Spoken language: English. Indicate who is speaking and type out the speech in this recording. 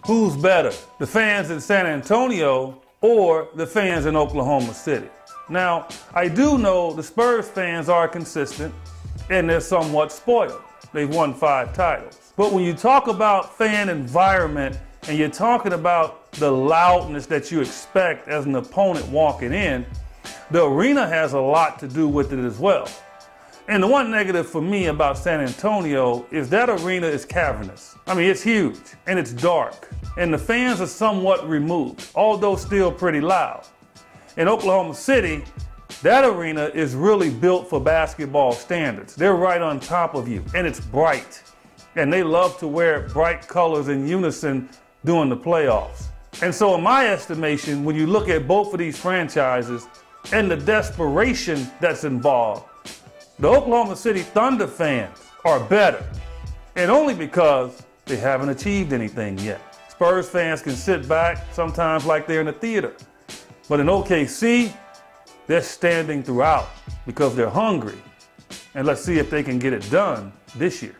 Speaker 1: Who's better, the fans in San Antonio or the fans in Oklahoma City? Now, I do know the Spurs fans are consistent and they're somewhat spoiled. They've won 5 titles. But when you talk about fan environment and you're talking about the loudness that you expect as an opponent walking in, the arena has a lot to do with it as well. And the one negative for me about San Antonio is that arena is cavernous. I mean, it's huge and it's dark and the fans are somewhat removed, although still pretty loud. In Oklahoma City, that arena is really built for basketball standards. They're right on top of you and it's bright. And they love to wear bright colors in unison during the playoffs. And so in my estimation, when you look at both of these franchises and the desperation that's involved, the Oklahoma City Thunder fans are better, and only because they haven't achieved anything yet. Spurs fans can sit back sometimes like they're in a theater. But in OKC, they're standing throughout because they're hungry. And let's see if they can get it done this year.